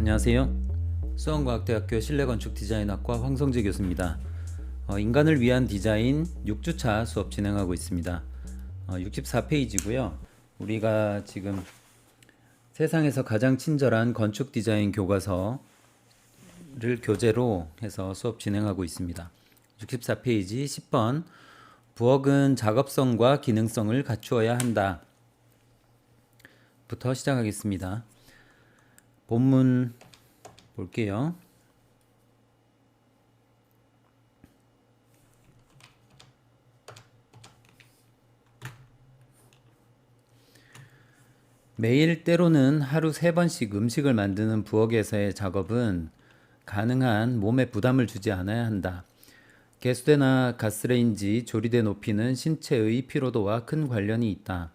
안녕하세요. 수원과학대학교 실내건축디자인학과 황성재 교수입니다. 인간을 위한 디자인 6주차 수업 진행하고 있습니다. 64페이지고요. 우리가 지금 세상에서 가장 친절한 건축 디자인 교과서를 교재로 해서 수업 진행하고 있습니다. 64페이지 10번 부엌은 작업성과 기능성을 갖추어야 한다 부터 시작하겠습니다. 본문 볼게요. 매일 때로는 하루 3번씩 음식을 만드는 부엌에서의 작업은 가능한 몸에 부담을 주지 않아야 한다. 개수대나 가스레인지, 조리대 높이는 신체의 피로도와 큰 관련이 있다.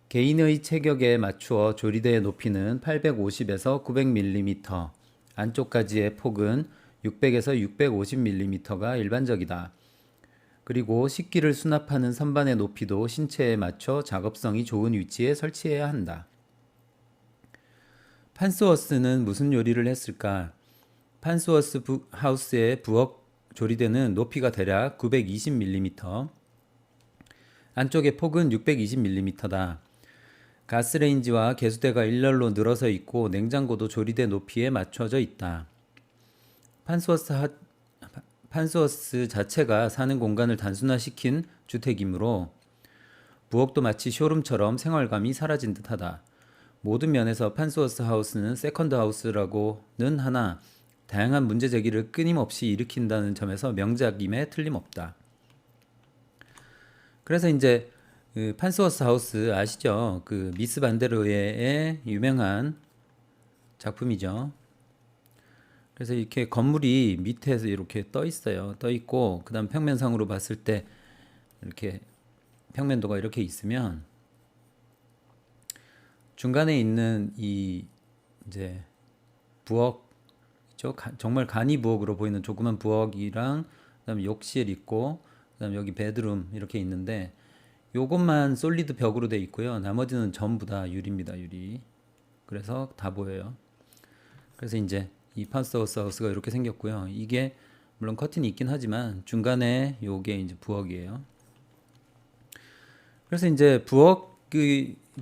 개인의 체격에 맞추어 조리대의 높이는 850에서 900mm, 안쪽까지의 폭은 600에서 650mm가 일반적이다. 그리고 식기를 수납하는 선반의 높이도 신체에 맞춰 작업성이 좋은 위치에 설치해야 한다. 판스워스는 무슨 요리를 했을까? 판스워스 하우스의 부엌 조리대는 높이가 대략 920mm, 안쪽의 폭은 620mm다. 가스레인지와 개수대가 일렬로 늘어서 있고 냉장고도 조리대 높이에 맞춰져 있다. 판스워스 자체가 사는 공간을 단순화시킨 주택이므로 부엌도 마치 쇼룸처럼 생활감이 사라진 듯하다. 모든 면에서 판스워스 하우스는 세컨드 하우스라고는 하나 다양한 문제 제기를 끊임없이 일으킨다는 점에서 명작임에 틀림없다. 그래서 이제 그 판스워스 하우스 아시죠? 그 미스 반데로의 유명한 작품이죠. 그래서 이렇게 건물이 밑에서 이렇게 떠 있어요. 떠 있고 그다음 평면상으로 봤을 때 이렇게 평면도가 이렇게 있으면 중간에 있는 이 이제 부엌이죠. 정말 간이 부엌으로 보이는 조그만 부엌이랑 그다음 욕실 있고 그다음 여기 베드룸 이렇게 있는데 요것만 솔리드 벽으로 돼 있고요. 나머지는 전부 다 유리입니다. 유리. 그래서 다 보여요. 그래서 이제 이 판스워스 하우스가 이렇게 생겼고요. 이게 물론 커튼이 있긴 하지만 중간에 요게 이제 부엌이에요. 그래서 이제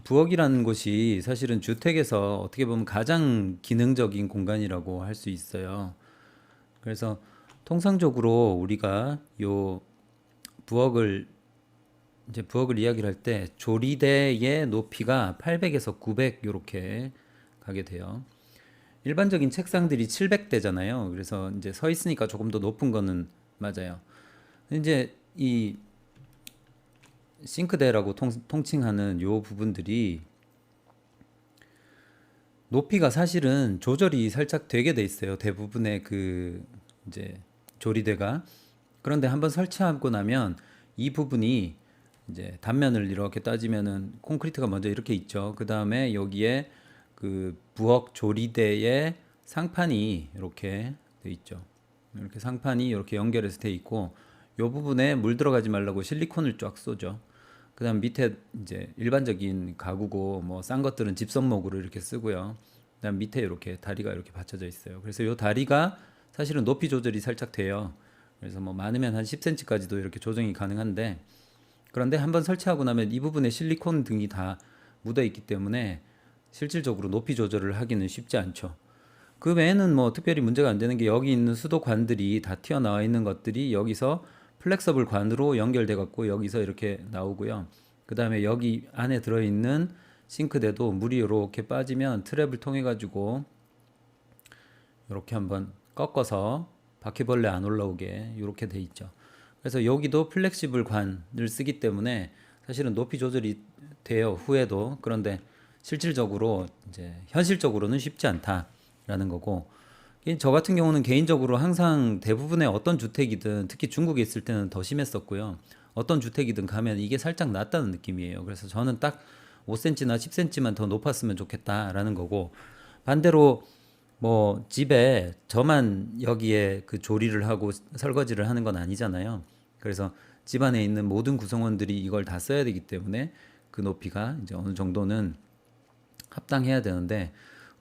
부엌이라는 곳이 사실은 주택에서 어떻게 보면 가장 기능적인 공간이라고 할 수 있어요. 그래서 통상적으로 우리가 요 부엌을 이야기를 할 때 조리대의 높이가 800에서 900 이렇게 가게 돼요. 일반적인 책상들이 700대잖아요. 그래서 이제 서 있으니까 조금 더 높은 거는 맞아요. 이제 이 싱크대라고 통칭하는 요 부분들이 높이가 사실은 조절이 살짝 되게 돼 있어요. 대부분의 그 이제 조리대가. 그런데 한번 설치하고 나면 이 부분이 이제 단면을 이렇게 따지면은 콘크리트가 먼저 이렇게 있죠. 그 다음에 여기에 그 부엌 조리대에 상판이 이렇게 돼 있죠. 이렇게 상판이 이렇게 연결해서 돼 있고 요 부분에 물 들어가지 말라고 실리콘을 쫙 쏘죠. 그 다음 밑에 이제 일반적인 가구고 뭐 싼 것들은 집선목으로 이렇게 쓰고요. 그 다음 밑에 이렇게 다리가 이렇게 받쳐져 있어요. 그래서 요 다리가 사실은 높이 조절이 살짝 돼요. 그래서 뭐 많으면 한 10cm까지도 이렇게 조정이 가능한데 그런데 한번 설치하고 나면 이 부분에 실리콘 등이 다 묻어 있기 때문에 실질적으로 높이 조절을 하기는 쉽지 않죠. 그 외에는 뭐 특별히 문제가 안 되는 게 여기 있는 수도관들이 다 튀어나와 있는 것들이 여기서 플렉서블 관으로 연결돼 갖고 여기서 이렇게 나오고요. 그 다음에 여기 안에 들어있는 싱크대도 물이 이렇게 빠지면 트랩을 통해 가지고 이렇게 한번 꺾어서 바퀴벌레 안 올라오게 이렇게 돼 있죠. 그래서 여기도 플렉시블 관을 쓰기 때문에 사실은 높이 조절이 돼요. 후에도. 그런데 실질적으로 이제 현실적으로는 쉽지 않다라는 거고. 저 같은 경우는 개인적으로 항상 대부분의 어떤 주택이든 특히 중국에 있을 때는 더 심했었고요. 어떤 주택이든 가면 이게 살짝 낮다는 느낌이에요. 그래서 저는 딱 5cm나 10cm만 더 높았으면 좋겠다라는 거고 반대로 뭐 집에 저만 여기에 그 조리를 하고 설거지를 하는 건 아니잖아요. 그래서 집안에 있는 모든 구성원들이 이걸 다 써야 되기 때문에 그 높이가 이제 어느 정도는 합당해야 되는데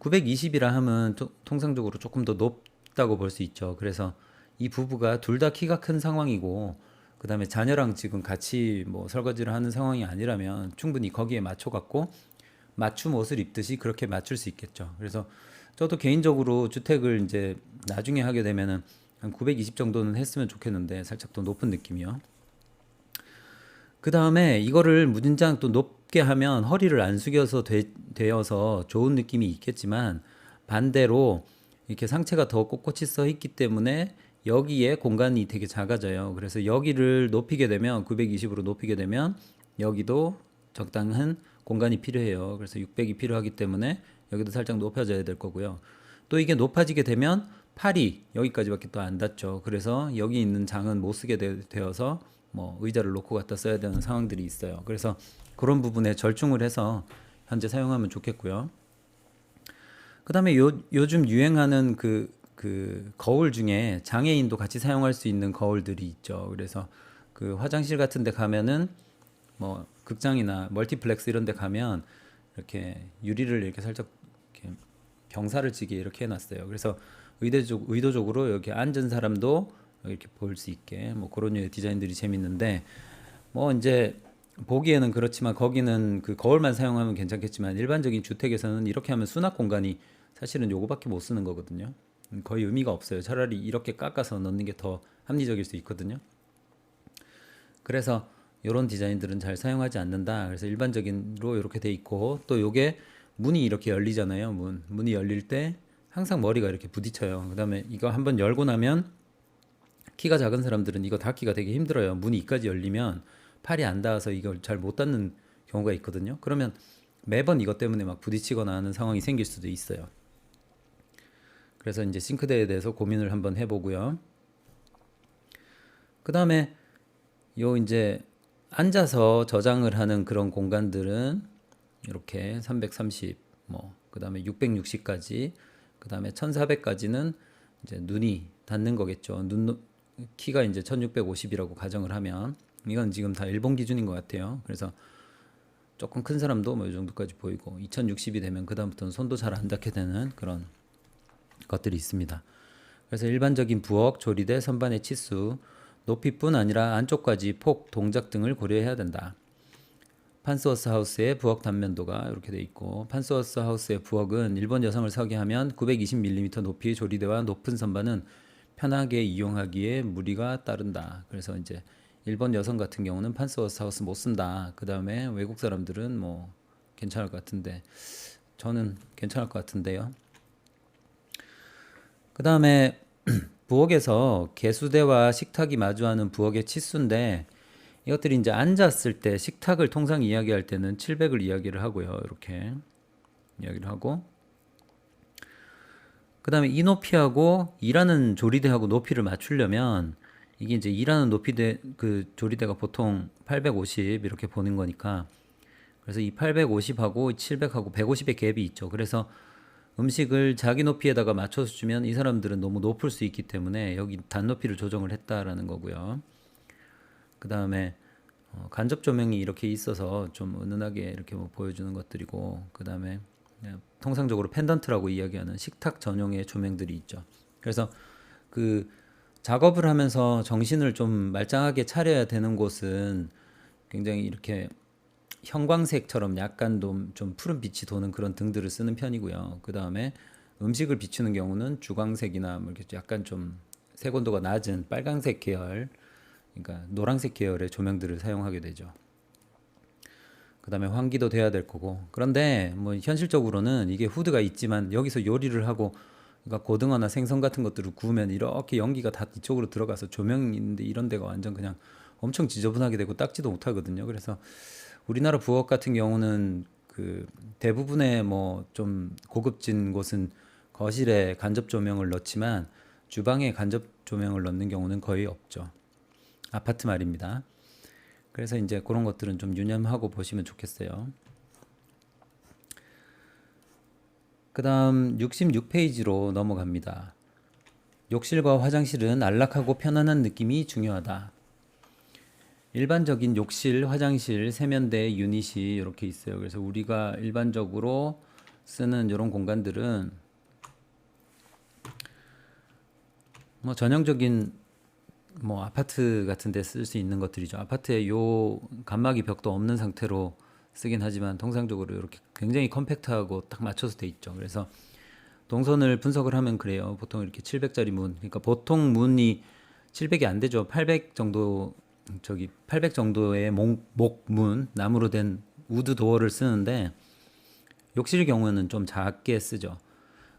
920이라 하면 통상적으로 조금 더 높다고 볼 수 있죠. 그래서 이 부부가 둘 다 키가 큰 상황이고 그다음에 자녀랑 지금 같이 뭐 설거지를 하는 상황이 아니라면 충분히 거기에 맞춰 갖고 맞춤 옷을 입듯이 그렇게 맞출 수 있겠죠. 그래서 저도 개인적으로 주택을 이제 나중에 하게 되면은 한 920 정도는 했으면 좋겠는데 살짝 더 높은 느낌이요. 그 다음에 이거를 무진장 또 높게 하면 허리를 안 숙여서 되어서 좋은 느낌이 있겠지만 반대로 이렇게 상체가 더 꼿꼿이 써 있기 때문에 여기에 공간이 되게 작아져요. 그래서 여기를 높이게 되면 920으로 높이게 되면 여기도 적당한 공간이 필요해요. 그래서 600이 필요하기 때문에 여기도 살짝 높아져야 될 거고요. 또 이게 높아지게 되면 팔이 여기까지밖에 또 안 닿죠. 그래서 여기 있는 장은 못 쓰게 되어서 뭐 의자를 놓고 갖다 써야 되는 상황들이 있어요. 그래서 그런 부분에 절충을 해서 현재 사용하면 좋겠고요. 그다음에 요즘 유행하는 그 거울 중에 장애인도 같이 사용할 수 있는 거울들이 있죠. 그래서 그 화장실 같은 데 가면은 뭐 극장이나 멀티플렉스 이런 데 가면 이렇게 유리를 이렇게 살짝 이렇게 경사를 지게 이렇게 해놨어요. 그래서 의도적으로 여기 앉은 사람도 이렇게 볼 수 있게 뭐 그런 류의 디자인들이 재밌는데 뭐 이제 보기에는 그렇지만 거기는 그 거울만 사용하면 괜찮겠지만 일반적인 주택에서는 이렇게 하면 수납 공간이 사실은 요거밖에 못 쓰는 거거든요. 거의 의미가 없어요. 차라리 이렇게 깎아서 넣는 게 더 합리적일 수 있거든요. 그래서 이런 디자인들은 잘 사용하지 않는다. 그래서 일반적인로 이렇게 돼 있고 또 요게 문이 이렇게 열리잖아요. 문이 열릴 때 항상 머리가 이렇게 부딪혀요. 그다음에 이거 한번 열고 나면 키가 작은 사람들은 이거 닫기가 되게 힘들어요. 문이 이까지 열리면 팔이 안 닿아서 이걸 잘 못 닫는 경우가 있거든요. 그러면 매번 이것 때문에 막 부딪히거나 하는 상황이 생길 수도 있어요. 그래서 이제 싱크대에 대해서 고민을 한번 해보고요. 그 다음에 요 이제 앉아서 저장을 하는 그런 공간들은 이렇게 330, 뭐, 그 다음에 660까지, 그 다음에 1400까지는 이제 눈이 닿는 거겠죠. 키가 이제 1650이라고 가정을 하면, 이건 지금 다 일본 기준인 것 같아요. 그래서 조금 큰 사람도 뭐 이 정도까지 보이고, 2060이 되면 그다음부터는 손도 잘 안 닿게 되는 그런 것들이 있습니다. 그래서 일반적인 부엌, 조리대, 선반의 치수, 높이뿐 아니라 안쪽까지 폭, 동작 등을 고려해야 된다. 판스워스 하우스의 부엌 단면도가 이렇게 돼 있고 판스워스 하우스의 부엌은 일본 여성을 서게 하면 920mm 높이의 조리대와 높은 선반은 편하게 이용하기에 무리가 따른다. 그래서 이제 일본 여성 같은 경우는 판스워스 하우스 못 쓴다. 그 다음에 외국 사람들은 뭐 괜찮을 것 같은데 저는 괜찮을 것 같은데요. 그 다음에 부엌에서 개수대와 식탁이 마주하는 부엌의 치수인데 이것들이 이제 앉았을 때 식탁을 통상 이야기할 때는 700을 이야기를 하고요. 이렇게 이야기를 하고 그 다음에 이 높이하고 일하는 조리대하고 높이를 맞추려면 이게 이제 일하는 높이대 그 조리대가 보통 850 이렇게 보는 거니까 그래서 이 850하고 700하고 150의 갭이 있죠. 그래서 음식을 자기 높이에다가 맞춰서 주면 이 사람들은 너무 높을 수 있기 때문에 여기 단 높이를 조정을 했다라는 거고요. 그 다음에 간접 조명이 이렇게 있어서 좀 은은하게 이렇게 뭐 보여주는 것들이고 그 다음에 통상적으로 펜던트라고 이야기하는 식탁 전용의 조명들이 있죠. 그래서 그 작업을 하면서 정신을 좀 말짱하게 차려야 되는 곳은 굉장히 이렇게 형광색처럼 약간 좀 푸른 빛이 도는 그런 등들을 쓰는 편이고요. 그 다음에 음식을 비추는 경우는 주광색이나 뭐 이렇게 약간 좀 색온도가 낮은 빨강색 계열, 그러니까 노란색 계열의 조명들을 사용하게 되죠. 그 다음에 환기도 돼야 될 거고. 그런데 뭐 현실적으로는 이게 후드가 있지만 여기서 요리를 하고 그러니까 고등어나 생선 같은 것들을 구우면 이렇게 연기가 다 이쪽으로 들어가서 조명이 있는데 이런 데가 완전 그냥 엄청 지저분하게 되고 닦지도 못하거든요. 그래서 우리나라 부엌 같은 경우는 그 대부분의 뭐 좀 고급진 곳은 거실에 간접 조명을 넣지만 주방에 간접 조명을 넣는 경우는 거의 없죠. 아파트 말입니다. 그래서 이제 그런 것들은 좀 유념하고 보시면 좋겠어요. 그 다음 66페이지로 넘어갑니다. 욕실과 화장실은 안락하고 편안한 느낌이 중요하다. 일반적인 욕실, 화장실, 세면대 유닛이 이렇게 있어요. 그래서 우리가 일반적으로 쓰는 이런 공간들은 뭐 전형적인 뭐 아파트 같은 데 쓸 수 있는 것들이죠. 아파트에 요 간막이 벽도 없는 상태로 쓰긴 하지만 통상적으로 이렇게 굉장히 컴팩트하고 딱 맞춰서 돼 있죠. 그래서 동선을 분석을 하면 그래요. 보통 이렇게 700짜리 문. 그러니까 보통 문이 700이 안 되죠. 800 정도, 800 정도의 목문, 나무로 된 우드 도어를 쓰는데 욕실의 경우에는 좀 작게 쓰죠.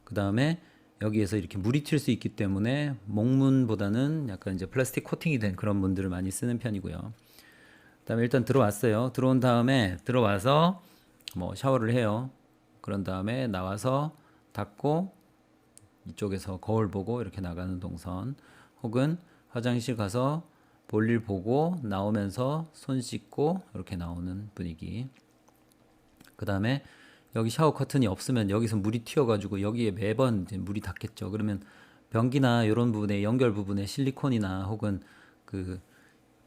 그 다음에 여기에서 이렇게 물이 튈 수 있기 때문에 목문보다는 약간 이제 플라스틱 코팅이 된 그런 문들을 많이 쓰는 편이고요. 그다음에 일단 들어왔어요. 들어온 다음에 들어와서 뭐 샤워를 해요. 그런 다음에 나와서 닦고 이쪽에서 거울 보고 이렇게 나가는 동선, 혹은 화장실 가서 볼일 보고 나오면서 손 씻고 이렇게 나오는 분위기. 그 다음에 여기 샤워 커튼이 없으면 여기서 물이 튀어가지고 여기에 매번 이제 물이 닿겠죠. 그러면 변기나 이런 부분에 연결 부분에 실리콘이나 혹은 그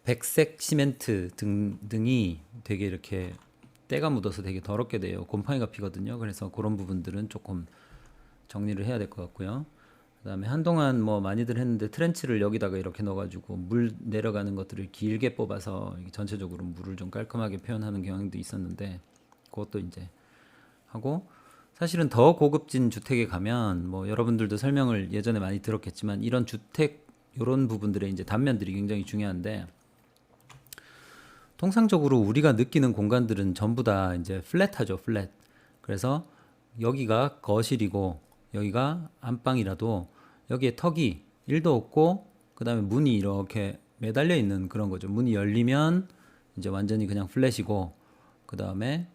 백색 시멘트 등이 되게 이렇게 때가 묻어서 되게 더럽게 돼요. 곰팡이가 피거든요. 그래서 그런 부분들은 조금 정리를 해야 될 것 같고요. 그다음에 한동안 뭐 많이들 했는데 트렌치를 여기다가 이렇게 넣어가지고 물 내려가는 것들을 길게 뽑아서 전체적으로 물을 좀 깔끔하게 표현하는 경향도 있었는데 그것도 이제 하고, 사실은 더 고급진 주택에 가면 뭐 여러분들도 설명을 예전에 많이 들었겠지만 이런 주택 이런 부분들의 이제 단면들이 굉장히 중요한데, 통상적으로 우리가 느끼는 공간들은 전부 다 이제 플랫하죠, 플랫. 그래서 여기가 거실이고 여기가 안방이라도 여기에 턱이 1도 없고 그다음에 문이 이렇게 매달려 있는 그런 거죠. 문이 열리면 이제 완전히 그냥 플랫이고, 그다음에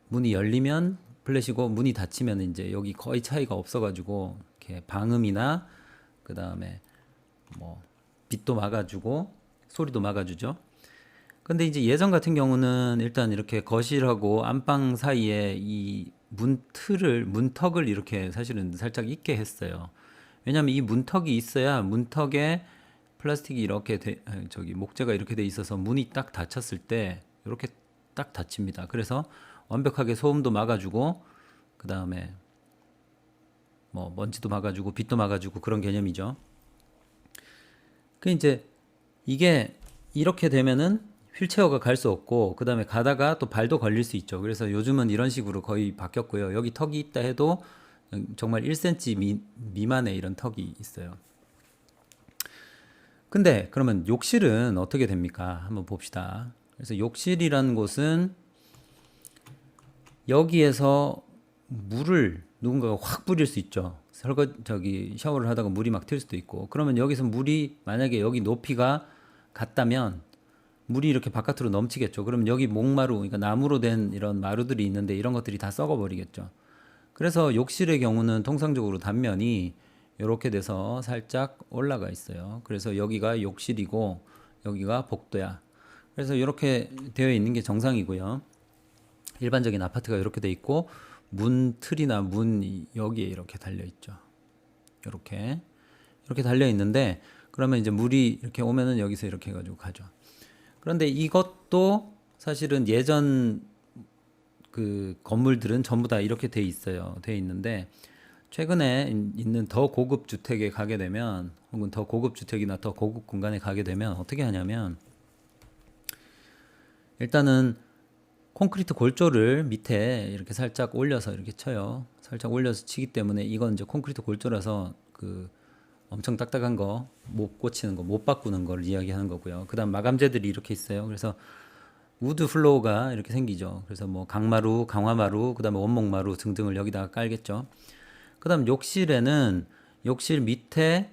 문이 열리면 플랫이고 문이 닫히면 이제 여기 거의 차이가 없어가지고 이렇게 방음이나 그다음에 뭐 빛도 막아주고 소리도 막아주죠. 근데 이제 예전 같은 경우는 일단 이렇게 거실하고 안방 사이에 이 문턱을 이렇게 사실은 살짝 있게 했어요. 왜냐하면 이 문턱이 있어야 문턱에 플라스틱이 이렇게 목재가 이렇게 돼 있어서 문이 딱 닫혔을 때 이렇게 딱 닫힙니다. 그래서 완벽하게 소음도 막아주고 그 다음에 뭐 먼지도 막아주고 빛도 막아주고 그런 개념이죠. 그 이제 이게 이렇게 되면은 휠체어가 갈 수 없고 그 다음에 가다가 또 발도 걸릴 수 있죠. 그래서 요즘은 이런 식으로 거의 바뀌었고요. 여기 턱이 있다 해도 정말 1cm 미만의 이런 턱이 있어요. 근데 그러면 욕실은 어떻게 됩니까? 한번 봅시다. 그래서 욕실이라는 곳은 여기에서 물을 누군가가 확 뿌릴 수 있죠. 샤워를 하다가 물이 막 튈 수도 있고. 그러면 여기서 물이 만약에 여기 높이가 같다면 물이 이렇게 바깥으로 넘치겠죠. 그럼 여기 목마루, 그러니까 나무로 된 이런 마루들이 있는데 이런 것들이 다 썩어버리겠죠. 그래서 욕실의 경우는 통상적으로 단면이 이렇게 돼서 살짝 올라가 있어요. 그래서 여기가 욕실이고 여기가 복도야. 그래서 이렇게 되어 있는 게 정상이고요. 일반적인 아파트가 이렇게 돼 있고 문 틀이나 문이 여기에 이렇게 달려 있죠. 이렇게 달려 있는데, 그러면 이제 물이 이렇게 오면은 여기서 이렇게 해가지고 가죠. 그런데 이것도 사실은 예전 그 건물들은 전부 다 이렇게 돼 있어요. 돼 있는데 최근에 있는 더 고급 주택에 가게 되면, 혹은 더 고급 주택이나 더 고급 공간에 가게 되면 어떻게 하냐면, 일단은 콘크리트 골조를 밑에 이렇게 살짝 올려서 이렇게 쳐요. 살짝 올려서 치기 때문에 이건 이제 콘크리트 골조라서 그 엄청 딱딱한 거 못 고치는 거, 못 바꾸는 걸 이야기하는 거고요. 그다음 마감재들이 이렇게 있어요. 그래서 우드 플로어가 이렇게 생기죠. 그래서 뭐 강마루, 강화마루, 그다음에 원목마루 등등을 여기다가 깔겠죠. 그다음 욕실에는 욕실 밑에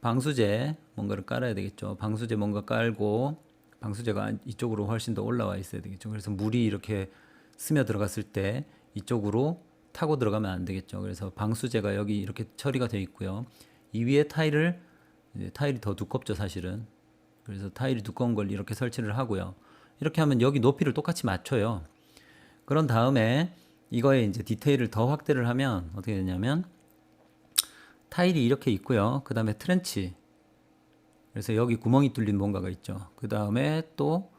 방수제 뭔가를 깔아야 되겠죠. 방수제 뭔가 깔고, 방수제가 이쪽으로 훨씬 더 올라와 있어야 되겠죠. 그래서 물이 이렇게 스며 들어갔을 때 이쪽으로 타고 들어가면 안 되겠죠. 그래서 방수제가 여기 이렇게 처리가 되어 있고요. 이 위에 타일이 더 두껍죠, 사실은. 그래서 타일이 두꺼운 걸 이렇게 설치를 하고요. 이렇게 하면 여기 높이를 똑같이 맞춰요. 그런 다음에 이거에 이제 디테일을 더 확대를 하면 어떻게 되냐면, 타일이 이렇게 있고요. 그 다음에 트렌치. 그래서 여기 구멍이 뚫린 뭔가가 있죠. 그 다음에 또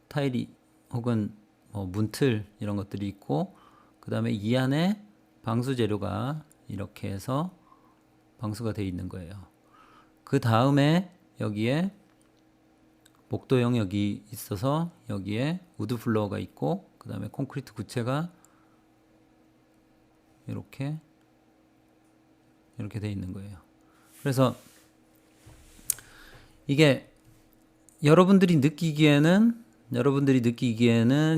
타일이 혹은 뭐 문틀 이런 것들이 있고, 그 다음에 이 안에 방수 재료가 이렇게 해서 방수가 돼 있는 거예요. 그 다음에 여기에 목도 영역이 있어서 여기에 우드 플로어가 있고 그 다음에 콘크리트 구체가 이렇게 돼 있는 거예요. 그래서 이게 여러분들이 느끼기에는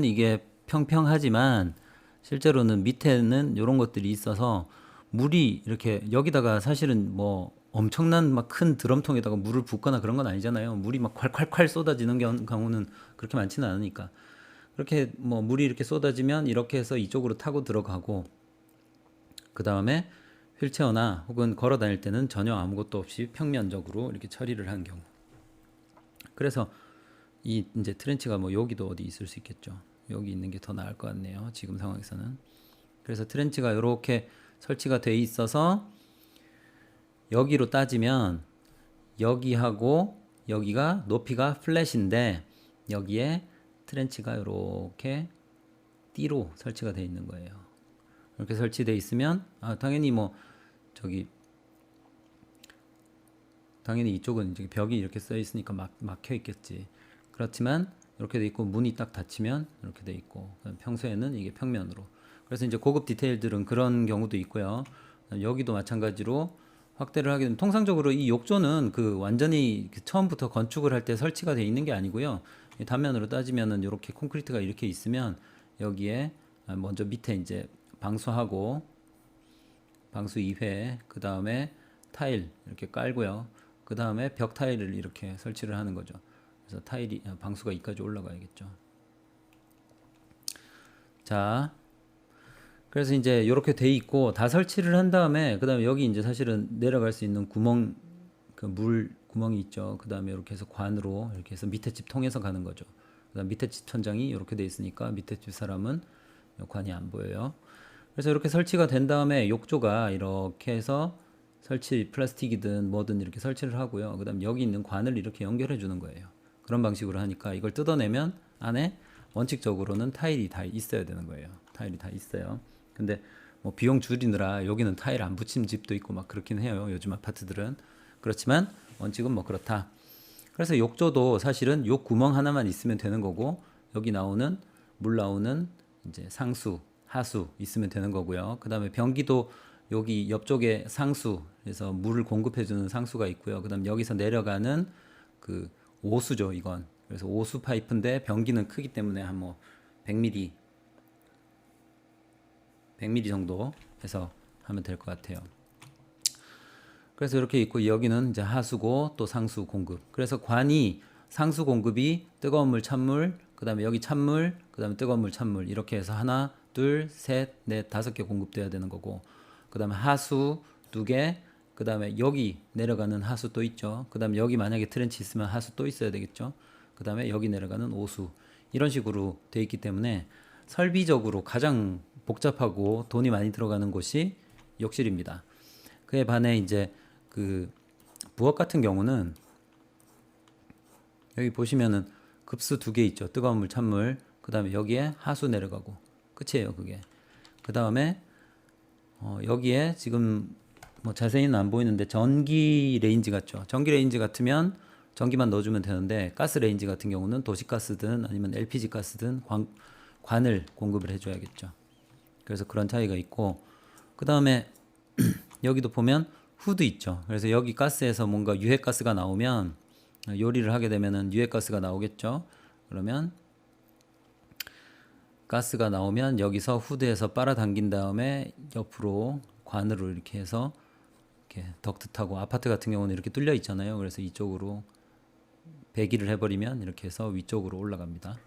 이게 평평하지만 실제로는 밑에는 이런 것들이 있어서 물이 이렇게 여기다가 사실은 뭐 엄청난 막 큰 드럼통에다가 물을 붓거나 그런 건 아니잖아요. 물이 막 콸콸콸 쏟아지는 경우는 그렇게 많지는 않으니까. 그렇게 뭐 물이 이렇게 쏟아지면 이렇게 해서 이쪽으로 타고 들어가고 그 다음에 휠체어나 혹은 걸어 다닐 때는 전혀 아무것도 없이 평면적으로 이렇게 처리를 한 경우. 그래서 이 이제 트렌치가 뭐 여기도 어디 있을 수 있겠죠. 여기 있는 게 더 나을 것 같네요. 지금 상황에서는. 그래서 트렌치가 이렇게 설치가 돼 있어서 여기로 따지면 여기하고 여기가 높이가 플랫인데 여기에 트렌치가 이렇게 D로 설치가 돼 있는 거예요. 이렇게 설치돼 있으면 당연히 뭐 당연히 이쪽은 이제 벽이 이렇게 써 있으니까 막혀 있겠지. 그렇지만 이렇게 돼 있고 문이 딱 닫히면 이렇게 돼 있고 평소에는 이게 평면으로. 그래서 이제 고급 디테일들은 그런 경우도 있고요. 여기도 마찬가지로 확대를 하게 되면 통상적으로 이 욕조는 완전히 처음부터 건축을 할 때 설치가 돼 있는 게 아니고요. 단면으로 따지면은 이렇게 콘크리트가 이렇게 있으면 여기에 먼저 밑에 이제 방수하고 방수 2회 그 다음에 타일 이렇게 깔고요. 그 다음에 벽 타일을 이렇게 설치를 하는 거죠. 그래서 타일이 방수가 이까지 올라가야겠죠. 자, 그래서 이제 이렇게 돼 있고 다 설치를 한 다음에 그 다음에 여기 이제 사실은 내려갈 수 있는 구멍 물 구멍이 있죠. 그 다음에 이렇게 해서 관으로 이렇게 해서 밑에 집 통해서 가는 거죠. 그다음 밑에 집 천장이 이렇게 돼 있으니까 밑에 집 사람은 관이 안 보여요. 그래서 이렇게 설치가 된 다음에 욕조가 이렇게 해서 플라스틱이든 뭐든 이렇게 설치를 하고요. 그 다음 여기 있는 관을 이렇게 연결해 주는 거예요. 그런 방식으로 하니까 이걸 뜯어내면 안에 원칙적으로는 타일이 다 있어야 되는 거예요. 타일이 다 있어요. 근데 뭐 비용 줄이느라 여기는 타일 안 붙인 집도 있고 막 그렇긴 해요. 요즘 아파트들은. 그렇지만 원칙은 뭐 그렇다. 그래서 욕조도 사실은 욕 구멍 하나만 있으면 되는 거고 여기 나오는 물 나오는 이제 상수, 하수 있으면 되는 거고요. 그다음에 변기도 여기 옆쪽에 상수, 그래서 물을 공급해 주는 상수가 있고요. 그다음 여기서 내려가는 그 오수죠, 이건. 그래서 오수 파이프인데 변기는 크기 때문에 한 뭐 100mm 정도 해서 하면 될 것 같아요. 그래서 이렇게 있고 여기는 이제 하수고 또 상수 공급. 그래서 관이 상수 공급이 뜨거운 물, 찬물, 그다음에 여기 찬물, 그다음에 뜨거운 물, 찬물 이렇게 해서 하나, 둘, 셋, 넷, 5개 공급돼야 되는 거고. 그다음에 하수 2개, 그다음에 여기 내려가는 하수 또 있죠. 그다음에 여기 만약에 트렌치 있으면 하수 또 있어야 되겠죠. 그다음에 여기 내려가는 오수. 이런 식으로 돼 있기 때문에 설비적으로 가장 복잡하고 돈이 많이 들어가는 곳이 욕실입니다. 그에 반해 이제 부엌 같은 경우는 여기 보시면은 급수 2개 있죠. 뜨거운 물, 찬물. 그 다음에 여기에 하수 내려가고 끝이에요. 그게. 그 다음에 여기에 지금 뭐 자세히는 안 보이는데 전기 레인지 같죠. 전기 레인지 같으면 전기만 넣어주면 되는데 가스 레인지 같은 경우는 도시가스든 아니면 LPG 가스든 관을 공급을 해줘야겠죠. 그래서 그런 차이가 있고 그 다음에 여기도 보면 후드 있죠. 그래서 여기 가스에서 뭔가 유해가스가 나오면 요리를 하게 되면은 유해가스가 나오겠죠. 그러면 가스가 나오면 여기서 후드에서 빨아당긴 다음에 옆으로 관으로 이렇게 해서 이렇게 덕트 타고 아파트 같은 경우는 이렇게 뚫려 있잖아요. 그래서 이쪽으로 배기를 해버리면 이렇게 해서 위쪽으로 올라갑니다.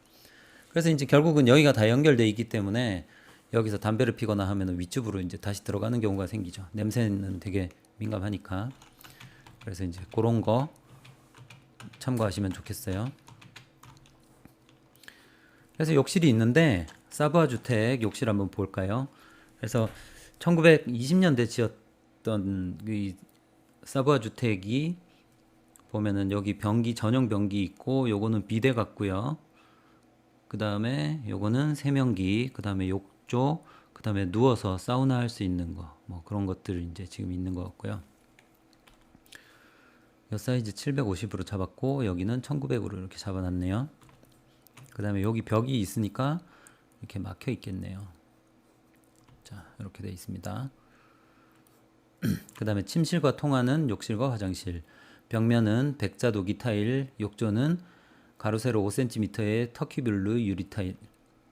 그래서 이제 결국은 여기가 다 연결돼 있기 때문에 여기서 담배를 피거나 하면 윗집으로 이제 다시 들어가는 경우가 생기죠. 냄새는 되게 민감하니까. 그래서 이제 그런 거 참고하시면 좋겠어요. 그래서 욕실이 있는데 사부아 주택 욕실 한번 볼까요? 그래서 1920년대 지었던 이 사부아 주택이 보면은 여기 변기 전용 변기 있고 요거는 비데 같고요. 그 다음에 요거는 세면기, 그 다음에 욕조, 그 그다음에 누워서 사우나 할 수 있는 거, 뭐 그런 것들 이제 지금 있는 것 같고요. 이 사이즈 750으로 잡았고 여기는 1900으로 이렇게 잡아놨네요. 그다음에 여기 벽이 있으니까 이렇게 막혀 있겠네요. 자, 이렇게 돼 있습니다. 그다음에 침실과 통하는 욕실과 화장실. 벽면은 백자 도기 타일, 욕조는 가로 세로 5cm의 터키 블루 유리 타일.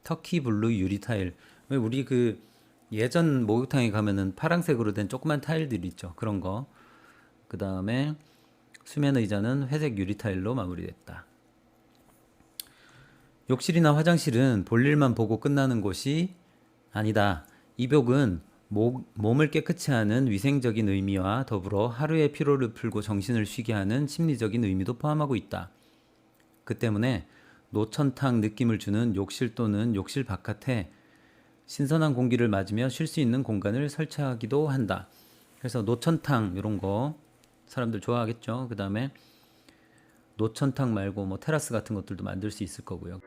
터키 블루 유리 타일. 왜 우리 그 예전 목욕탕에 가면은 파란색으로 된 조그만 타일들이 있죠. 그런 거. 그다음에 수면 의자는 회색 유리 타일로 마무리됐다. 욕실이나 화장실은 볼일만 보고 끝나는 곳이 아니다. 이 벽은 몸을 깨끗이 하는 위생적인 의미와 더불어 하루의 피로를 풀고 정신을 쉬게 하는 심리적인 의미도 포함하고 있다. 그 때문에 노천탕 느낌을 주는 욕실 또는 욕실 바깥에 신선한 공기를 맞으며 쉴 수 있는 공간을 설치하기도 한다. 그래서 노천탕 이런 거 사람들 좋아하겠죠. 그 다음에 노천탕 말고 뭐 테라스 같은 것들도 만들 수 있을 거고요.